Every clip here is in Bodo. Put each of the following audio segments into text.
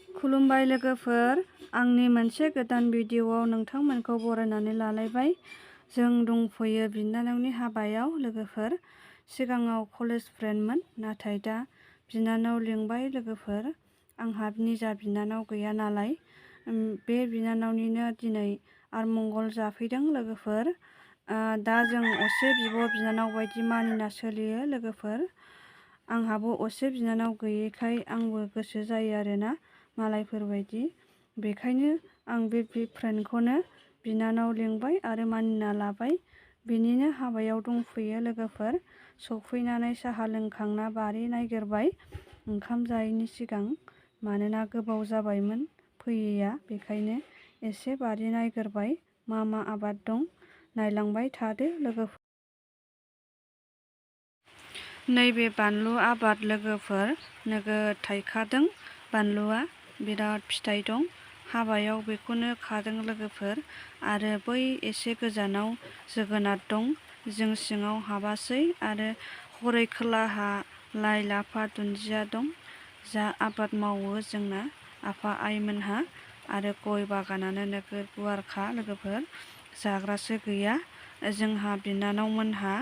खुलुमबाय लोगोफोर, आंनि मोनसे गोदान भिडिअआव नोंथांमोनखौ बरायनानै लालायबाय। जों दंफैयो बिनानावनि हाबायाव लोगोफोर। सिगाङाव कलेज फ्रेन्डमोन, नाथाय दा बिनानाव लिंबाय लोगोफोर। आंहा निजा बिनानाव गैया नालाय, बे बिनानावनिनो दिनै आरमंगल जाफैदों लोगोफोर। दा जों असे बिब' बिनानाव बायदि मानिना सोलियो लोगोफोर। आंहाबो असे बिनानाव गैयैखाय आंबो गोसो जायो आरोना मालायफोरबायदि। बेखायनो आं बे फ्रेन्डखौनो बिनानाव लिंबाय आरो मानिना लाबाय। बिनिनो हाबायाव दंफैयो लोगोफोर। सफैनानै साहा लोंखांना बारि नायगिरबाय ओंखाम जायैनि सिगां, मानोना गोबाव जाबायमोन फैयैया। बेखायनो एसे बारि नायगिरबाय, मा मा आबाद दं नायलांबाय थादो लोगोफोर। नैबे बानलु आबाद लोगोफोर, नोगोद थायखादों बानलुआ, बिराद फिथाइ दं। हाबायाव बेखौनो खादों लोगोफोर। आरो बै एसे गोजानाव जोगोनार दं, जों सिङाव हाबासै। आरो हरै खोलाहा लाइ लाफा दुन्दिया दं। जा आबाद मावो जोंना आफा आइमोनहा। आरो गय बागानानो नोगोद गुवारखा लोगोफोर, जाग्रासो गैया। जोंहा बिनानावमोनहा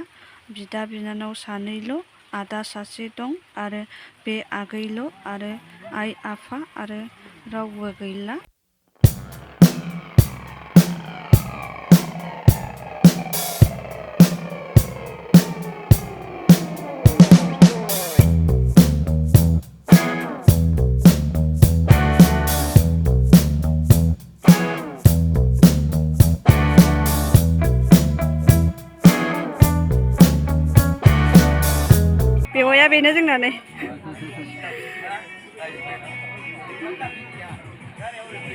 बिदा बिनानाव सानैल', आदा सासे दं आरो बे आगैल', आरो आइ आफा आरो रावबो गैला। बेवाया बेनो जोंना नै।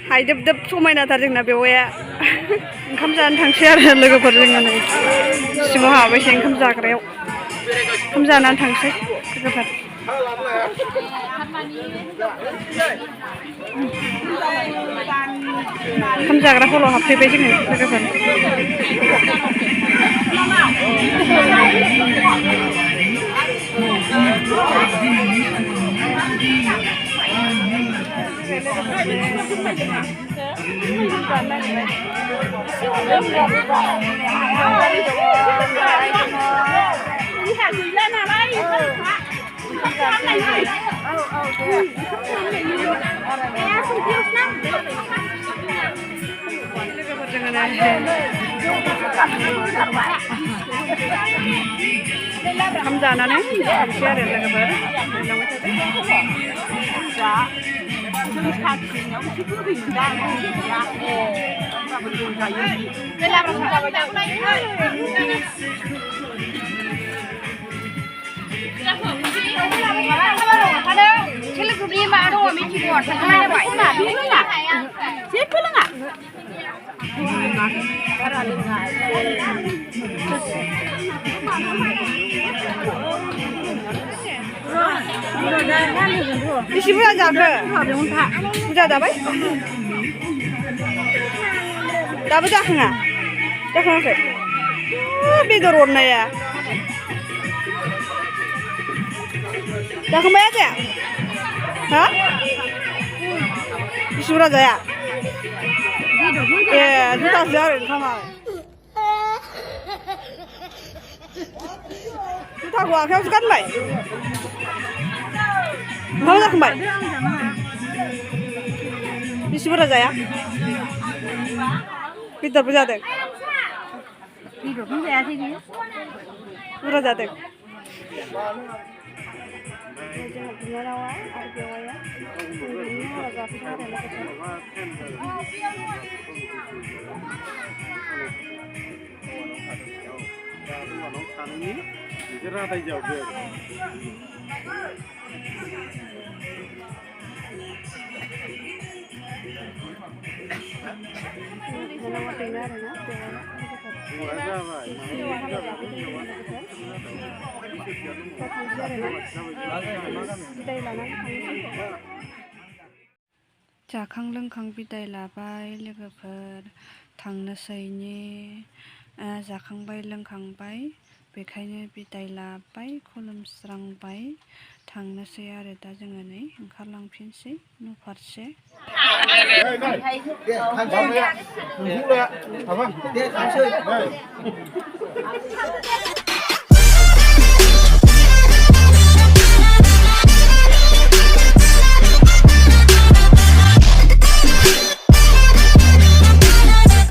हायदोबदोब समायनाथार जोंना बेवाया। ओंखाम जानो थांसै आरो लोगोफोर, जोङो नै सिङाव हाबैसै ओंखाम जाग्रायाव। ओंखाम जानानै थांसै लोगोफोर। ओंखाम जाग्रा हलाव हाबफैबाय जोङो लोगोफोर। ओंखाम जानानै थांसै आरो लोगोफोर। बेसे बुरजा जाखो? बुरजा जाबाय? दाबो जाखाङा? जाखाङाखै? बेदर अरनाया जाखांबाय आजाया? हा? बेसे बुरजा जाया? ए, जुथासो आरो ओंखामा। जुथाखौ आखायावसो गानबाय? ओंखाम जाखांबाय? बेसे बुरजा जाया? बेदरबो जादों? बेदरखौनो जायाखै बियो। बुरजा जादों? जोंहा बिनानावा आरो बेवाइया बिनि हाबा जाफैदों आरो लोगोफोर। बिनानावा बेनो आरोना बेवाइया जाखां लोंखां बिदाय लाबाय लोगोफोर, थांनोसैनि। जाखांबाय लोंखांबाय बेखायनो बिदाय लाबाय खुलुमस्रांबाय थांनोसै आरो दा जोङो नै ओंखारलांफिनसै न' फारसे Hãy subscribe cho kênh Ghiền Mì Gõ để không bỏ lỡ những video hấp dẫn